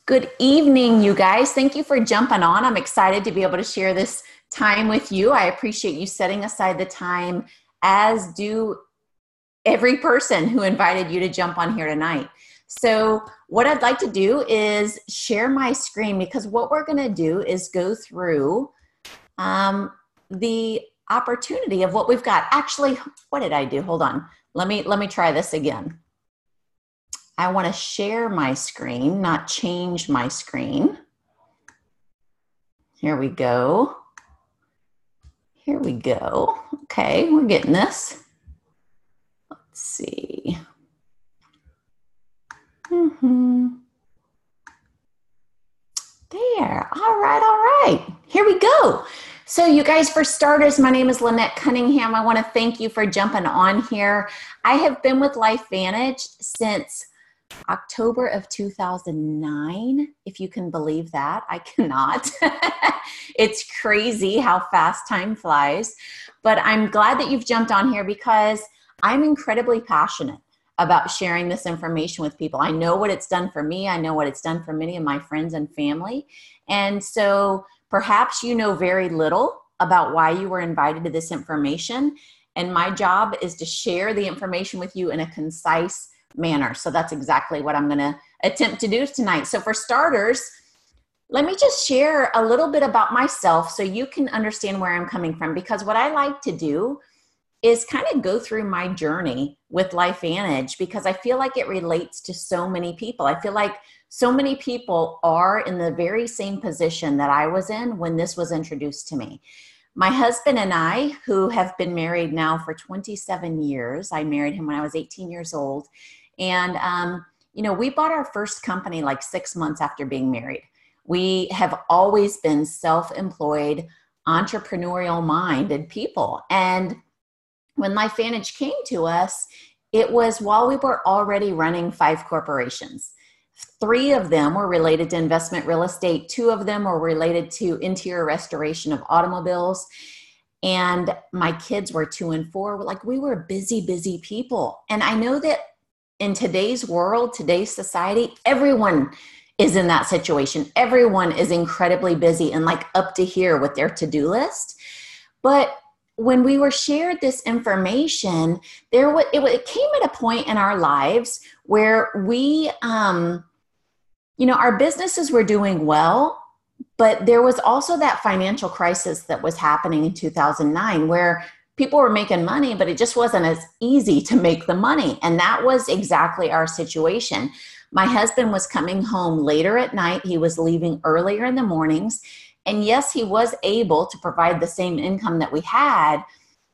Good evening, you guys. Thank you for jumping on. I'm excited to be able to share this time with you. I appreciate you setting aside the time, as do every person who invited you to jump on here tonight. So what I'd like to do is share my screen, because what we're going to do is go through the opportunity of what we've got. Actually, what did I do? Hold on. Let me try this again. I want to share my screen, not change my screen. Here we go. Here we go. Okay, we're getting this. Let's see. There. All right. Here we go. So you guys, for starters, my name is Lynette Cunningham. I want to thank you for jumping on here. I have been with LifeVantage since October of 2009, if you can believe that. I cannot. It's crazy how fast time flies. But I'm glad that you've jumped on here, because I'm incredibly passionate about sharing this information with people. I know what it's done for me. I know what it's done for many of my friends and family. And so perhaps you know very little about why you were invited to this information. And my job is to share the information with you in a concise manner. So that's exactly what I'm going to attempt to do tonight. So for starters, let me just share a little bit about myself so you can understand where I'm coming from, because what I like to do is kind of go through my journey with LifeVantage, because I feel like it relates to so many people. I feel like so many people are in the very same position that I was in when this was introduced to me. My husband and I, who have been married now for 27 years, I married him when I was 18 years old. And, we bought our first company like 6 months after being married. We have always been self-employed, entrepreneurial-minded people. And when LifeVantage came to us, it was while we were already running 5 corporations. 3 of them were related to investment real estate. 2 of them were related to interior restoration of automobiles. And my kids were 2 and 4. Like, we were busy people. And I know that in today's world, today's society, everyone is in that situation. Everyone is incredibly busy and like up to here with their to-do list. But when we were shared this information, it came at a point in our lives where we, our businesses were doing well, but there was also that financial crisis that was happening in 2009, where people were making money, but it just wasn't as easy to make the money. And that was exactly our situation. My husband was coming home later at night. He was leaving earlier in the mornings. And yes, he was able to provide the same income that we had,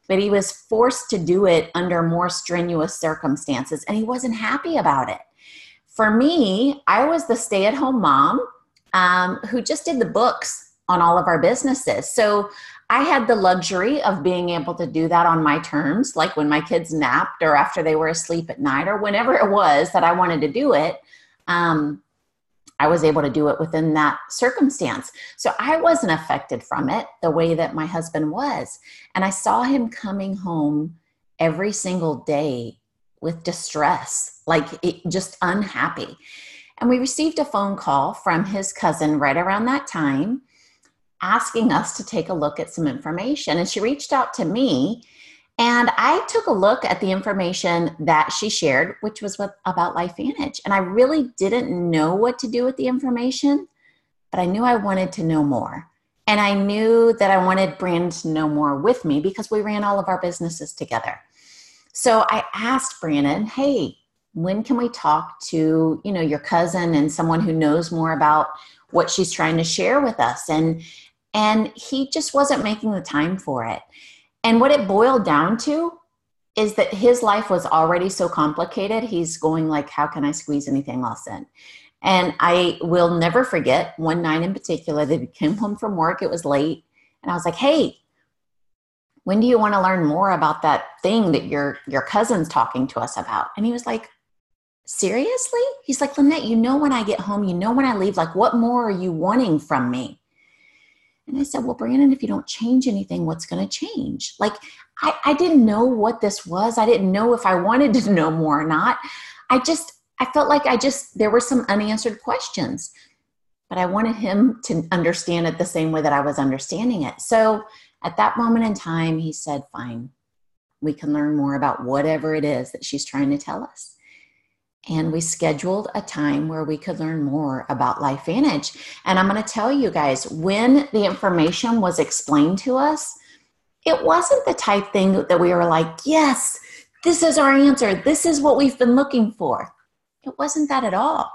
but he was forced to do it under more strenuous circumstances, and he wasn't happy about it. For me, I was the stay-at-home mom who just did the books on all of our businesses. So I had the luxury of being able to do that on my terms, like when my kids napped or after they were asleep at night or whenever it was that I wanted to do it. I was able to do it within that circumstance. So I wasn't affected from it the way that my husband was. And I saw him coming home every single day with distress, just unhappy. And we received a phone call from his cousin right around that time, asking us to take a look at some information. And she reached out to me, and I took a look at the information that she shared, which was about LifeVantage. And I really didn't know what to do with the information, but I knew I wanted to know more. And I knew that I wanted Brandon to know more with me, because we ran all of our businesses together. So I asked Brandon, hey, when can we talk to, your cousin and someone who knows more about what she's trying to share with us? And he just wasn't making the time for it. And what it boiled down to is that his life was already so complicated. He's going like, how can I squeeze anything else in? And I will never forget one night in particular that he came home from work. It was late. And I was like, hey, when do you want to learn more about that thing that your cousin's talking to us about? And he was like, seriously? He's like, Lynette, when I get home, when I leave, like, what more are you wanting from me? And I said, well, Brandon, if you don't change anything, what's going to change? Like, I didn't know what this was. I didn't know if I wanted to know more or not. I felt like there were some unanswered questions. but I wanted him to understand it the same way that I was understanding it. So at that moment in time, he said, fine, we can learn more about whatever it is that she's trying to tell us. And we scheduled a time where we could learn more about LifeVantage. And I'm going to tell you guys, when the information was explained to us, it wasn't the type thing that we were like, yes, this is our answer. This is what we've been looking for. It wasn't that at all.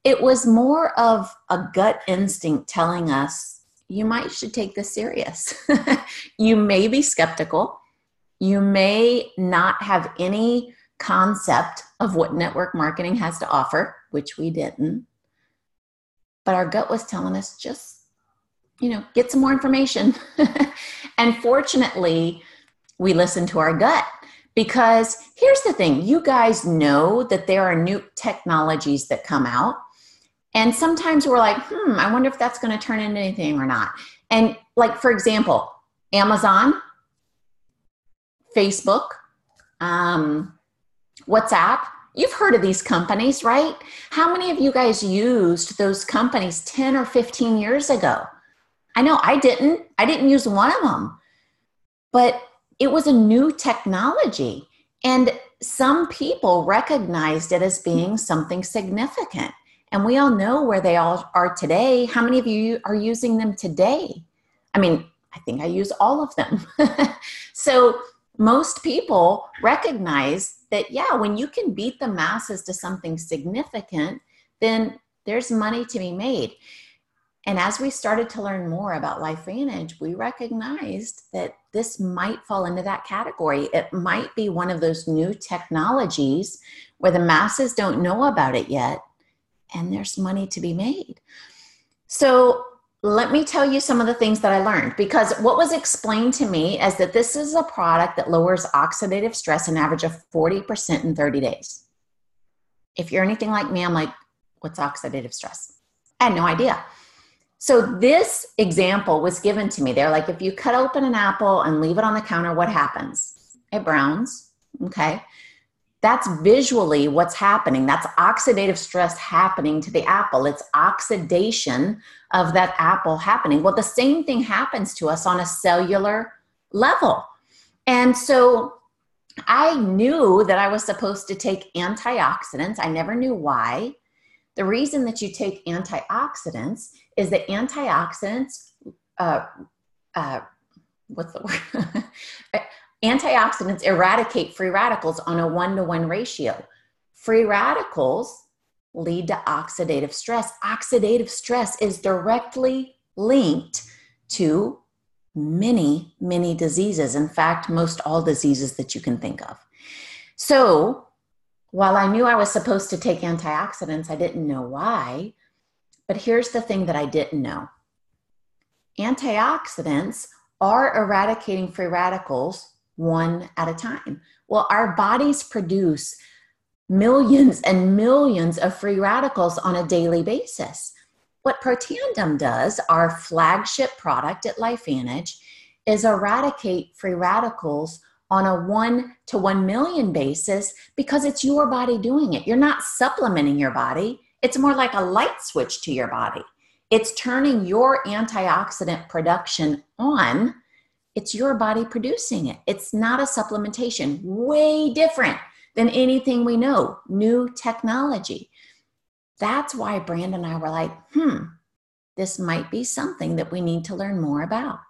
It was more of a gut instinct telling us, you might should take this serious. You may be skeptical. You may not have any concept of what network marketing has to offer, which we didn't. But our gut was telling us, just, get some more information. And fortunately, we listened to our gut, because here's the thing. You guys know that there are new technologies that come out. And sometimes we're like, I wonder if that's going to turn into anything or not. And like, for example, Amazon, Facebook, WhatsApp, you've heard of these companies, right? How many of you guys used those companies 10 or 15 years ago? I know I didn't use one of them, but it was a new technology, and some people recognized it as being something significant. And we all know where they all are today. How many of you are using them today? I mean, I think I use all of them. So most people recognize that, yeah, when you can beat the masses to something significant, then there's money to be made. And as we started to learn more about LifeVantage, we recognized that this might fall into that category. It might be one of those new technologies where the masses don't know about it yet, and there's money to be made. So let me tell you some of the things that I learned, because what was explained to me is that this is a product that lowers oxidative stress an average of 40% in 30 days. If you're anything like me, I'm like, what's oxidative stress? I had no idea. So this example was given to me. They're like, if you cut open an apple and leave it on the counter, what happens? It browns, okay? That's visually what's happening. That's oxidative stress happening to the apple. It's oxidation of that apple happening. Well, the same thing happens to us on a cellular level. And so I knew that I was supposed to take antioxidants. I never knew why. The reason that you take antioxidants is that antioxidants, what's the word? Antioxidants eradicate free radicals on a 1-to-1 ratio. Free radicals lead to oxidative stress. Oxidative stress is directly linked to many, many diseases. In fact, most all diseases that you can think of. So while I knew I was supposed to take antioxidants, I didn't know why. But here's the thing that I didn't know. Antioxidants are eradicating free radicals one at a time. Well, our bodies produce millions and millions of free radicals on a daily basis. What Protandim does, our flagship product at LifeVantage, is eradicate free radicals on a 1-to-1 million basis, because it's your body doing it. You're not supplementing your body. It's more like a light switch to your body. It's turning your antioxidant production on. It's your body producing it. It's not a supplementation. Way different than anything we know. New technology. That's why Brandon and I were like, this might be something that we need to learn more about.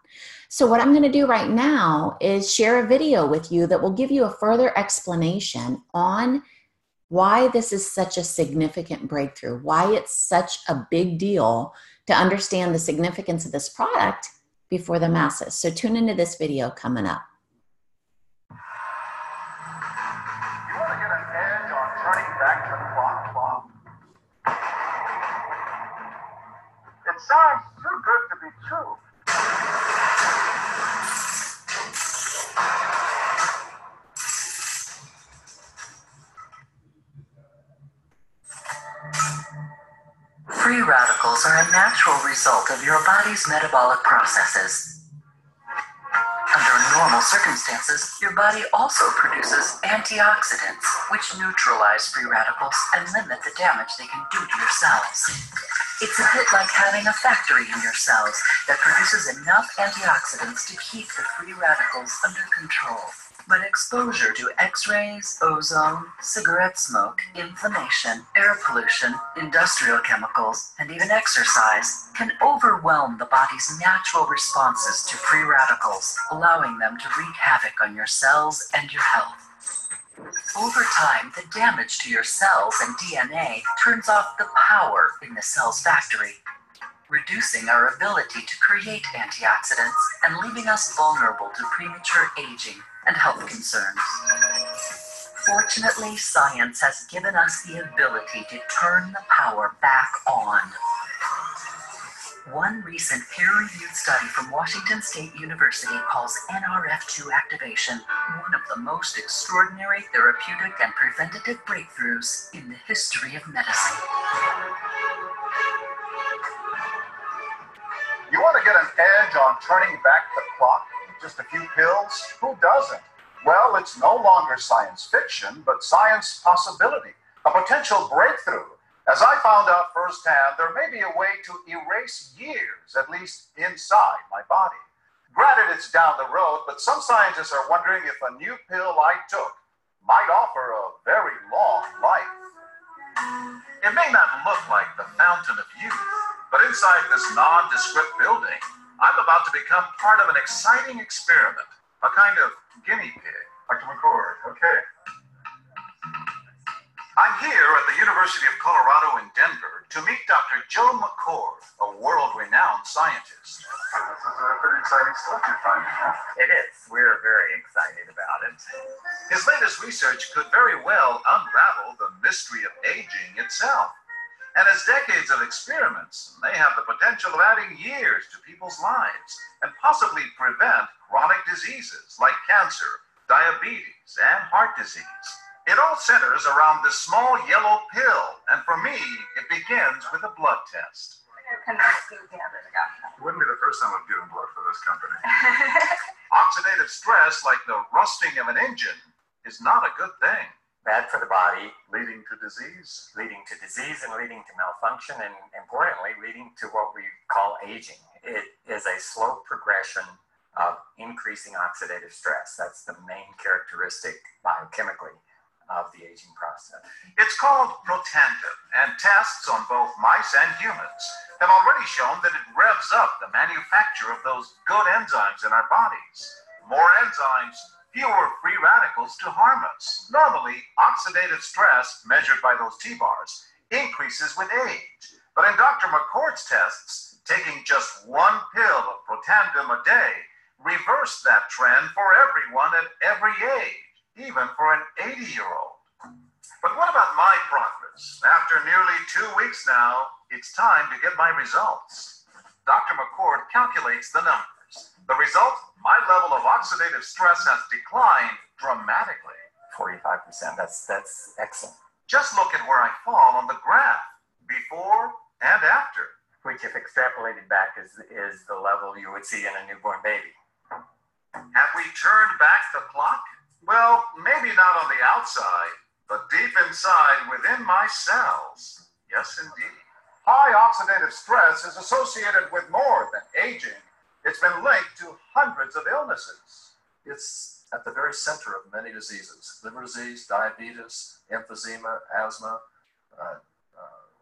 So what I'm going to do right now is share a video with you that will give you a further explanation on why this is such a significant breakthrough, why it's such a big deal to understand the significance of this product before the masses. So tune into this video coming up. You want to get an edge on turning back the clock? It sounds too good to be true. Free radicals are a natural result of your body's metabolic processes. Under normal normal circumstances, your body also produces antioxidants, which neutralize free radicals and limit the damage they can do to your cells. It's a bit like having a factory in your cells that produces enough antioxidants to keep the free radicals under control. But exposure to X-rays, ozone, cigarette smoke, inflammation, air pollution, industrial chemicals, and even exercise can overwhelm the body's natural responses to free radicals, allowing them to wreak havoc on your cells and your health. Over time, the damage to your cells and DNA turns off the power in the cell's factory, reducing our ability to create antioxidants and leaving us vulnerable to premature aging and health concerns. Fortunately, science has given us the ability to turn the power back on. One recent peer-reviewed study from Washington State University calls NRF2 activation one of the most extraordinary therapeutic and preventative breakthroughs in the history of medicine. You want to get an edge on turning back the clock with just a few pills? Who doesn't? Well, it's no longer science fiction, but science possibility, a potential breakthrough. As I found out firsthand, there may be a way to erase years, at least inside my body. Granted, it's down the road, but some scientists are wondering if a new pill I took might offer a very long life. It may not look like the fountain of youth, but inside this nondescript building, I'm about to become part of an exciting experiment, a kind of guinea pig. Dr. McCord, okay. I'm here at the University of Colorado in Denver to meet Dr. Joe McCord, a world-renowned scientist. This is pretty exciting stuff you're finding, huh? It is. We're very excited about it. His latest research could very well unravel the mystery of aging itself. And as decades of experiments may have the potential of adding years to people's lives and possibly prevent chronic diseases like cancer, diabetes, and heart disease. It all centers around this small yellow pill, and for me, it begins with a blood test. It wouldn't be the first time I've given blood for this company. Oxidative stress, like the rusting of an engine, is not a good thing. Bad for the body, Leading to disease. and leading to malfunction, and importantly, leading to what we call aging. It is a slow progression of increasing oxidative stress. That's the main characteristic biochemically of the aging process. It's called Protandim, and tests on both mice and humans have already shown that it revs up the manufacture of those good enzymes in our bodies. More enzymes, fewer free radicals to harm us. Normally, oxidative stress, measured by those T-bars, increases with age. But in Dr. McCord's tests, taking just one pill of Protandim a day reversed that trend for everyone at every age, even for an 80-year-old. But what about my progress? After nearly 2 weeks now, it's time to get my results. Dr. McCord calculates the numbers. The result? My level of oxidative stress has declined dramatically. 45%, that's excellent. Just look at where I fall on the graph, before and after. Which, if extrapolated back, is the level you would see in a newborn baby. Have we turned back the clock? Well, maybe not on the outside, but deep inside within my cells. Yes, indeed. High oxidative stress is associated with more than aging. It's been linked to hundreds of illnesses. It's at the very center of many diseases: liver disease, diabetes, emphysema, asthma.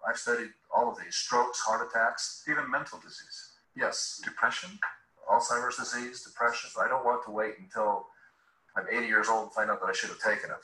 I've studied all of these: strokes, heart attacks, Even mental disease. yes, Depression? Alzheimer's disease, depression. I don't want to wait until I'm 80 years old and find out that I should have taken it.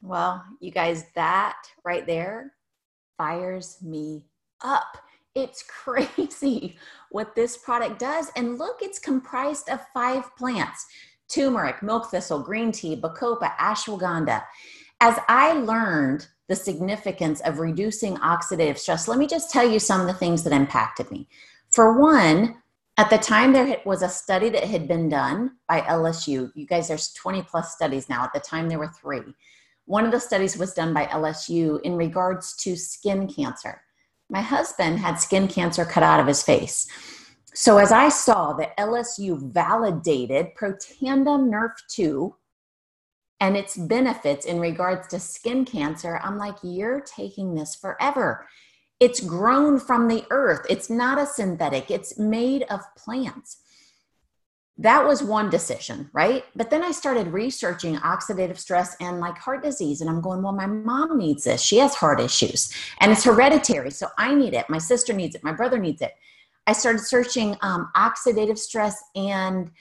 Well, you guys, that right there fires me up. It's crazy what this product does. And look, it's comprised of 5 plants: turmeric, milk thistle, green tea, bacopa, ashwagandha. As I learned the significance of reducing oxidative stress, let me just tell you some of the things that impacted me. For one, at the time there was a study that had been done by LSU. You guys, there's 20 plus studies now. At the time there were 3. One of the studies was done by LSU in regards to skin cancer. My husband had skin cancer cut out of his face. So as I saw that LSU validated Protandim Nerf 2 and its benefits in regards to skin cancer, I'm like, you're taking this forever. It's grown from the earth. It's not a synthetic. It's made of plants. That was one decision, right? But then I started researching oxidative stress and like heart disease. And I'm going, well, my mom needs this. She has heart issues and it's hereditary. So I need it. My sister needs it. My brother needs it. I started searching oxidative stress and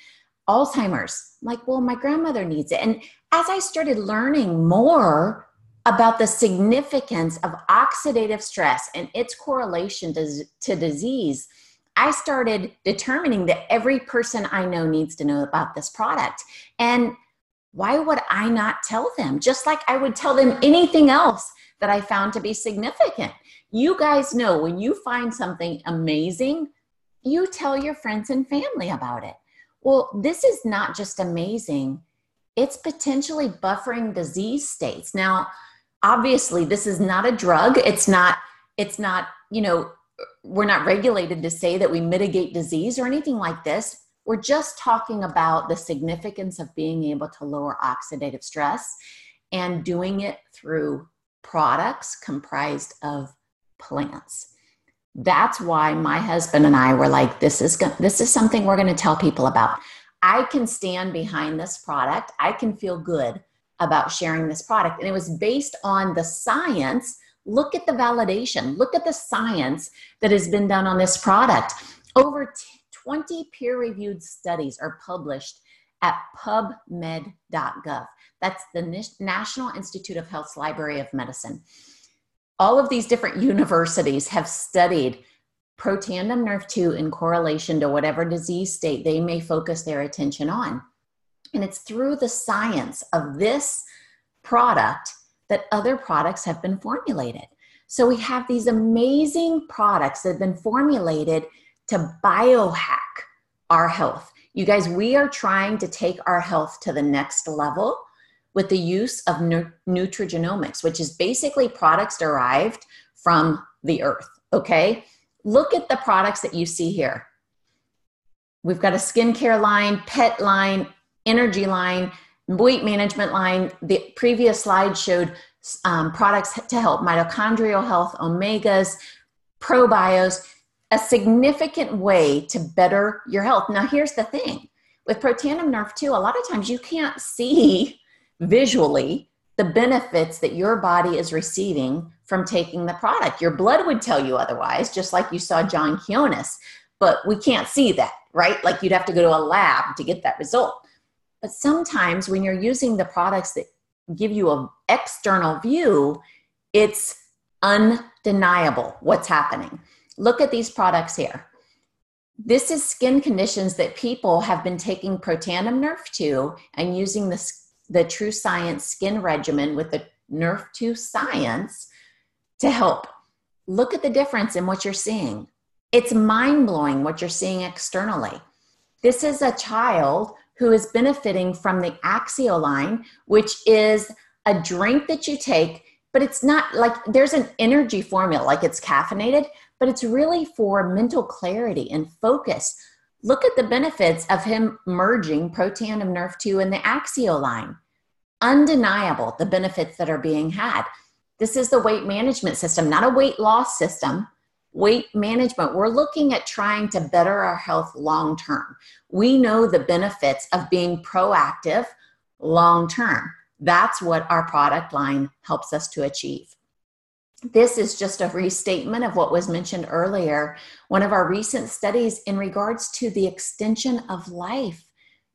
Alzheimer's. I'm like, well, my grandmother needs it. And as I started learning more about the significance of oxidative stress and its correlation to disease, I started determining that every person I know needs to know about this product. And why would I not tell them? Just like I would tell them anything else that I found to be significant. You guys know when you find something amazing, you tell your friends and family about it. Well, this is not just amazing. It's potentially buffering disease states. Now, obviously, this is not a drug. It's not, we're not regulated to say that we mitigate disease or anything like this. We're just talking about the significance of being able to lower oxidative stress and doing it through products comprised of plants. That's why my husband and I were like, this is something we're going to tell people about. I can stand behind this product. I can feel good about sharing this product. And it was based on the science. Look at the validation. Look at the science that has been done on this product. Over 20 peer-reviewed studies are published at pubmed.gov. That's the National Institute of Health's Library of Medicine. All of these different universities have studied Protandim Nerf 2 in correlation to whatever disease state they may focus their attention on. And it's through the science of this product that other products have been formulated. So we have these amazing products that have been formulated to biohack our health. You guys, we are trying to take our health to the next level with the use of nutrigenomics, which is basically products derived from the earth, okay? Look at the products that you see here. We've got a skincare line, pet line, energy line, weight management line. The previous slide showed products to help mitochondrial health, omegas, probios, a significant way to better your health. Now, here's the thing. With Protandim Nerf 2, a lot of times you can't see visually the benefits that your body is receiving from taking the product. Your blood would tell you otherwise, just like you saw John Kionis, but we can't see that, right? Like you'd have to go to a lab to get that result. But sometimes when you're using the products that give you an external view, it's undeniable what's happening. Look at these products here. This is skin conditions that people have been taking Protandim Nerf 2 and using the True Science skin regimen with the Nerf 2 science to help. Look at the difference in what you're seeing. It's mind-blowing what you're seeing externally. This is a child who is benefiting from the Axio line, which is a drink that you take, but it's not like there's an energy formula, like it's caffeinated, but it's really for mental clarity and focus. Look at the benefits of him merging Protandim Nerf 2 and the Axio line. Undeniable, the benefits that are being had. This is the weight management system, not a weight loss system. Weight management, we're looking at trying to better our health long-term. We know the benefits of being proactive long-term. That's what our product line helps us to achieve. This is just a restatement of what was mentioned earlier. One of our recent studies in regards to the extension of life.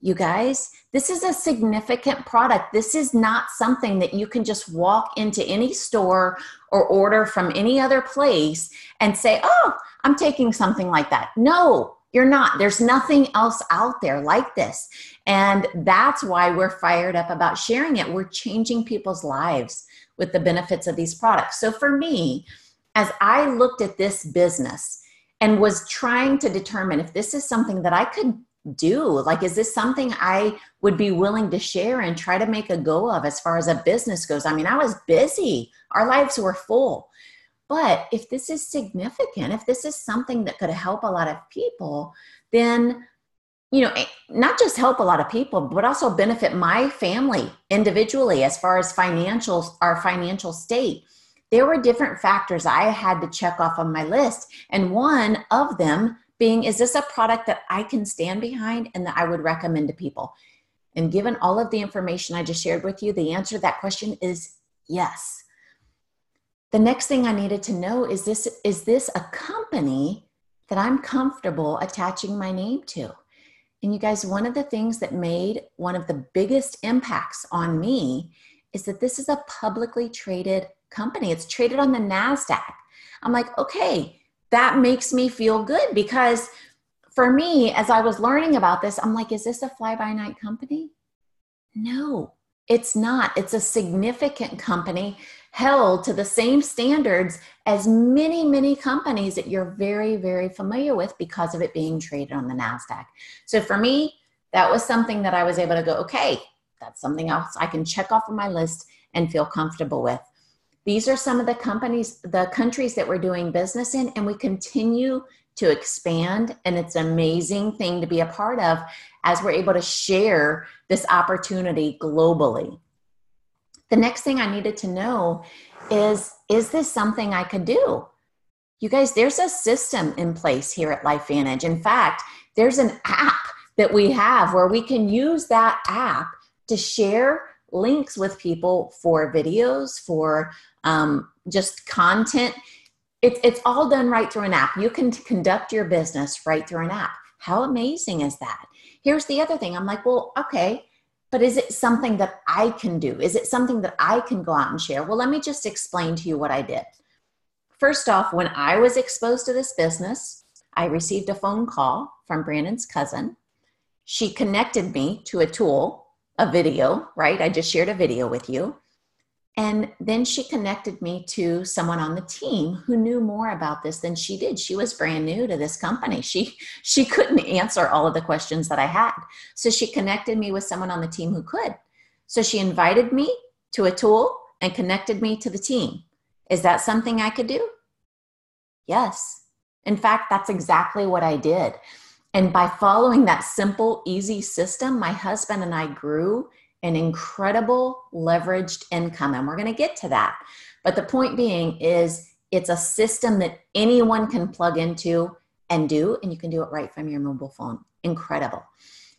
You guys, this is a significant product. This is not something that you can just walk into any store or order from any other place and say, oh, I'm taking something like that. No, you're not. There's nothing else out there like this. And that's why we're fired up about sharing it. We're changing people's lives with the benefits of these products. So for me, as I looked at this business and was trying to determine if this is something that I could do, like, is this something I would be willing to share and try to make a go of as far as a business goes? I mean, I was busy. Our lives were full. But if this is significant, if this is something that could help a lot of people, then, not just help a lot of people, but also benefit my family individually as far as our financial state. There were different factors I had to check off on my list. And one of them being, is this a product that I can stand behind and that I would recommend to people? And given all of the information I just shared with you, the answer to that question is yes. The next thing I needed to know is this a company that I'm comfortable attaching my name to? And you guys, one of the things that made one of the biggest impacts on me is that this is a publicly traded company. It's traded on the NASDAQ. I'm like, okay, that makes me feel good, because for me, as I was learning about this, I'm like, is this a fly-by-night company? No, it's not. It's a significant company held to the same standards as many, many companies that you're very, very familiar with because of it being traded on the NASDAQ. So for me, that was something that I was able to go, okay, that's something else I can check off on my list and feel comfortable with. These are some of the countries that we're doing business in, and we continue to expand. And it's an amazing thing to be a part of as we're able to share this opportunity globally. The next thing I needed to know is this something I could do? You guys, there's a system in place here at LifeVantage. In fact, there's an app that we have where we can use that app to share links with people for videos, for just content. It's all done right through an app. You can conduct your business right through an app. How amazing is that? Here's the other thing. I'm like, well, okay, but is it something that I can do? Is it something that I can go out and share? Well, let me just explain to you what I did. First off, when I was exposed to this business, I received a phone call from Brandon's cousin. She connected me to a tool, a video, right? I just shared a video with you. And then she connected me to someone on the team who knew more about this than she did. She was brand new to this company. She couldn't answer all of the questions that I had. So she connected me with someone on the team who could. So she invited me to a tool and connected me to the team. Is that something I could do? Yes. In fact, that's exactly what I did. And by following that simple, easy system, my husband and I grew an incredible leveraged income. And we're going to get to that. But the point being is it's a system that anyone can plug into and do, and you can do it right from your mobile phone. Incredible.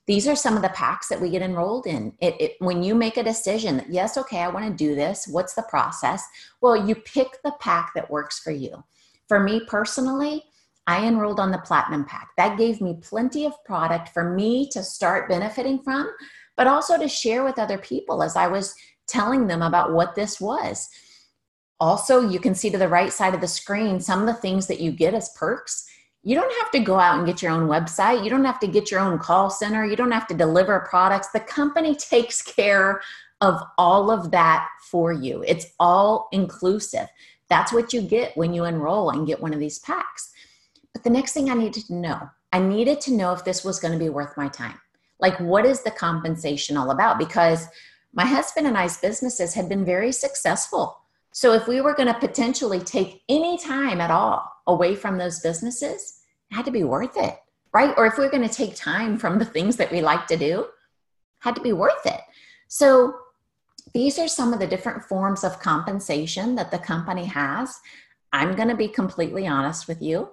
These are some of the packs that we get enrolled in. When you make a decision that, yes, okay, I want to do this, what's the process? Well, you pick the pack that works for you. For me personally, I enrolled on the Platinum pack. That gave me plenty of product for me to start benefiting from, but also to share with other people as I was telling them about what this was. Also, you can see to the right side of the screen some of the things that you get as perks. You don't have to go out and get your own website. You don't have to get your own call center. You don't have to deliver products. The company takes care of all of that for you. It's all inclusive. That's what you get when you enroll and get one of these packs. But the next thing I needed to know if this was going to be worth my time. Like, what is the compensation all about? Because my husband and I's businesses had been very successful. So if we were going to potentially take any time at all away from those businesses, it had to be worth it, right? Or if we're going to take time from the things that we like to do, it had to be worth it. So these are some of the different forms of compensation that the company has. I'm going to be completely honest with you.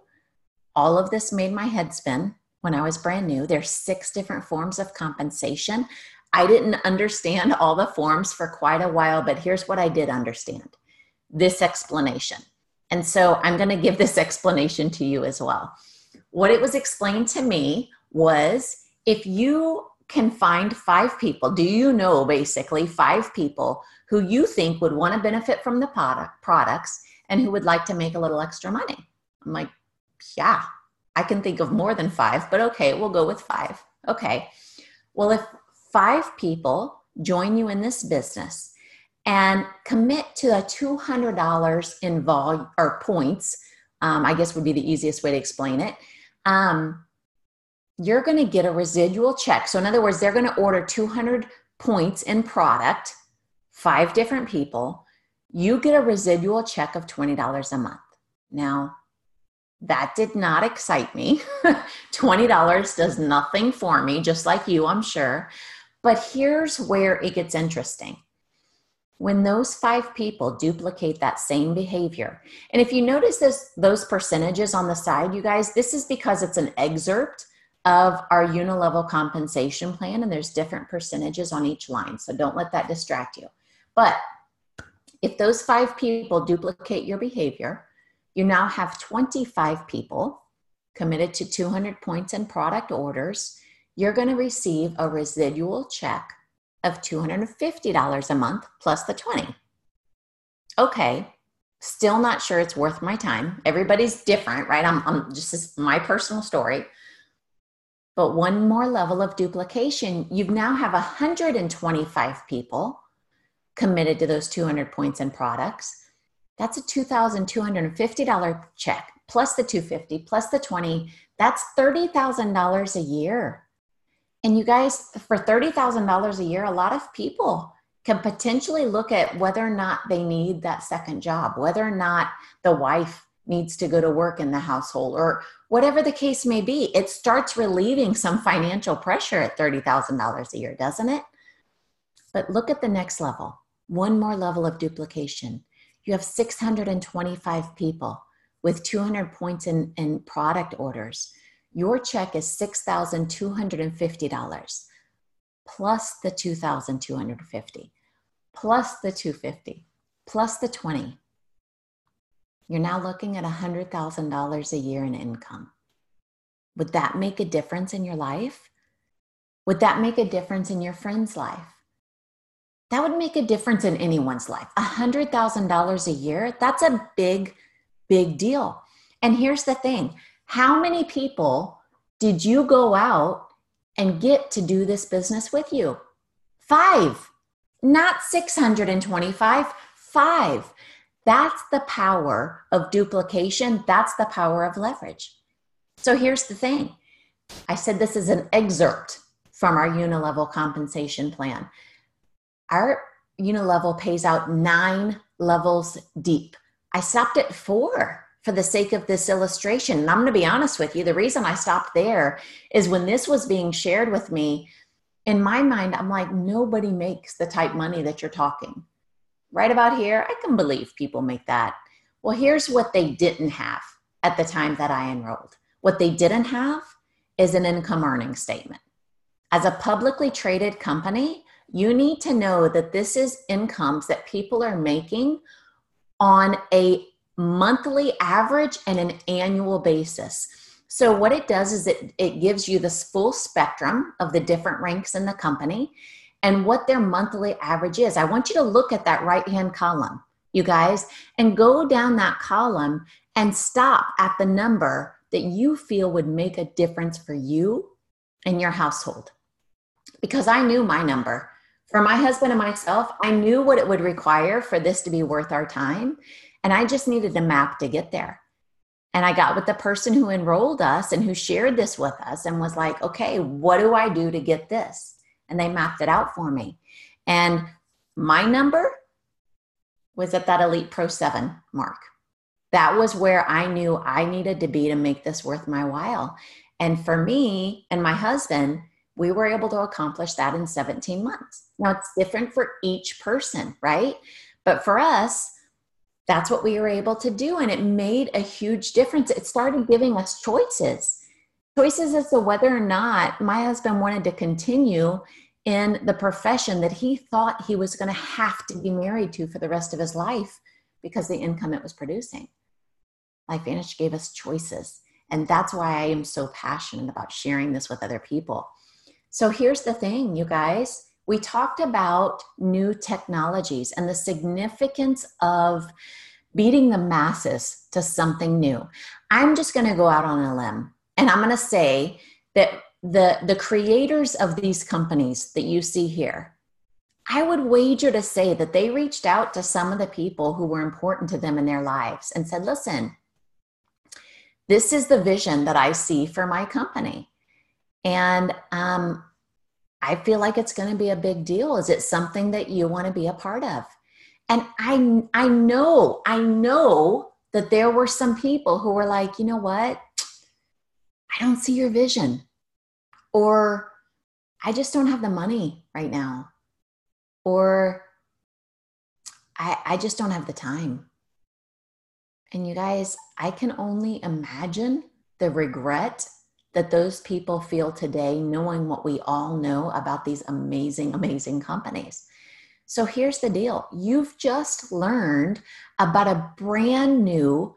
All of this made my head spin. When I was brand new, there's 6 different forms of compensation. I didn't understand all the forms for quite a while, but here's what I did understand, this explanation. And so I'm going to give this explanation to you as well. What it was explained to me was if you can find 5 people, do you know basically 5 people who you think would want to benefit from the products and who would like to make a little extra money? I'm like, yeah, I can think of more than 5, but okay, we'll go with 5. Okay. Well, if 5 people join you in this business and commit to a $200 in volume or points, I guess would be the easiest way to explain it. You're going to get a residual check. So in other words, they're going to order 200 points in product, 5 different people. You get a residual check of $20 a month. Now, that did not excite me. $20 does nothing for me, just like you, I'm sure. But here's where it gets interesting. When those 5 people duplicate that same behavior, and if you notice those percentages on the side, you guys, this is because it's an excerpt of our unilevel compensation plan, and there's different percentages on each line. So don't let that distract you. But if those 5 people duplicate your behavior, you now have 25 people committed to 200 points in product orders. You're going to receive a residual check of $250 a month plus the 20. Okay, still not sure it's worth my time. Everybody's different, right? I'm just, this is my personal story. But one more level of duplication, you now have 125 people committed to those 200 points in products. That's a $2,250 check plus the $250 plus the 20. That's $30,000 a year. And you guys, for $30,000 a year, a lot of people can potentially look at whether or not they need that second job, whether or not the wife needs to go to work in the household, or whatever the case may be. It starts relieving some financial pressure at $30,000 a year, doesn't it? But look at the next level. One more level of duplication. You have 625 people with 200 points in product orders. Your check is $6,250 plus the $2,250 plus the $250 plus the 20. You're now looking at $100,000 a year in income. Would that make a difference in your life? Would that make a difference in your friend's life? That would make a difference in anyone's life. $100,000 a year, that's a big, big deal. And here's the thing. How many people did you go out and get to do this business with you? 5, not 625, 5. That's the power of duplication. That's the power of leverage. So here's the thing. I said this is an excerpt from our unilevel compensation plan. Our unilevel pays out 9 levels deep. I stopped at 4 for the sake of this illustration. And I'm going to be honest with you. The reason I stopped there is when this was being shared with me, in my mind, I'm like, nobody makes the type money that you're talking. Right about here, I can believe people make that. Well, here's what they didn't have at the time that I enrolled. What they didn't have is an income earning statement. As a publicly traded company, you need to know that this is incomes that people are making on a monthly average and an annual basis. So what it does is it gives you this full spectrum of the different ranks in the company and what their monthly average is. I want you to look at that right-hand column, you guys, and go down that column and stop at the number that you feel would make a difference for you and your household. Because I knew my number. For my husband and myself, I knew what it would require for this to be worth our time. And I just needed a map to get there. And I got with the person who enrolled us and who shared this with us and was like, okay, what do I do to get this? And they mapped it out for me. And my number was at that Elite Pro 7 mark. That was where I knew I needed to be to make this worth my while. And for me and my husband, we were able to accomplish that in 17 months. Now, it's different for each person, right? But for us, that's what we were able to do. And it made a huge difference. It started giving us choices as to whether or not my husband wanted to continue in the profession that he thought he was going to have to be married to for the rest of his life because the income it was producing. LifeVantage gave us choices. And that's why I am so passionate about sharing this with other people. So here's the thing, you guys. We talked about new technologies and the significance of beating the masses to something new. I'm just going to go out on a limb and I'm going to say that the creators of these companies that you see here, I would wager to say that they reached out to some of the people who were important to them in their lives and said, listen, this is the vision that I see for my company. And I feel like it's going to be a big deal. Is it something that you want to be a part of? And I know that there were some people who were like, you know what? I don't see your vision. Or I just don't have the money right now. Or I just don't have the time. And you guys, I can only imagine the regret that those people feel today, knowing what we all know about these amazing, amazing companies. So here's the deal. You've just learned about a brand new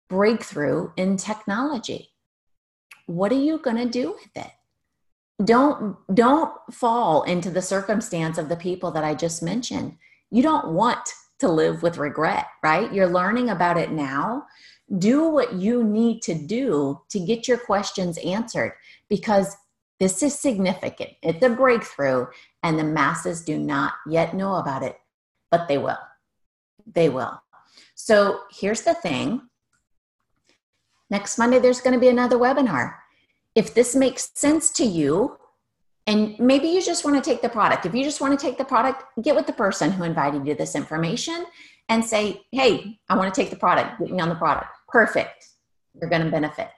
breakthrough in technology. What are you going to do with it? Don't fall into the circumstance of the people that I just mentioned. You don't want to live with regret, right? You're learning about it now. Do what you need to do to get your questions answered, because this is significant. It's a breakthrough and the masses do not yet know about it, but they will. They will. So here's the thing. Next Monday, there's going to be another webinar. If this makes sense to you, and maybe you just want to take the product. If you just want to take the product, get with the person who invited you this information and say, hey, I want to take the product. Get me on the product. Perfect. You're going to benefit.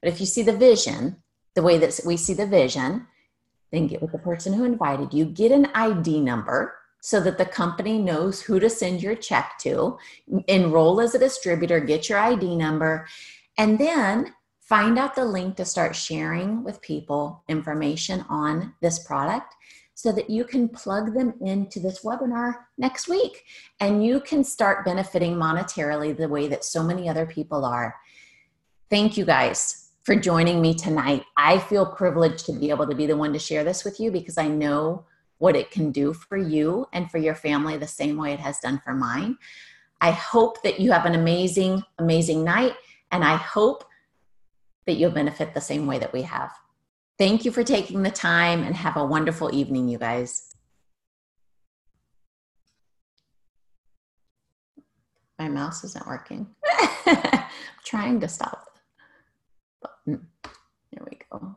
But if you see the vision, the way that we see the vision, then get with the person who invited you. Get an ID number so that the company knows who to send your check to. Enroll as a distributor. Get your ID number. And then find out the link to start sharing with people information on this product so that you can plug them into this webinar next week and you can start benefiting monetarily the way that so many other people are. Thank you guys for joining me tonight. I feel privileged to be able to be the one to share this with you because I know what it can do for you and for your family the same way it has done for mine. I hope that you have an amazing, amazing night, and I hope that you'll benefit the same way that we have. Thank you for taking the time and have a wonderful evening, you guys. My mouse isn't working. I'm trying to stop it. Here we go.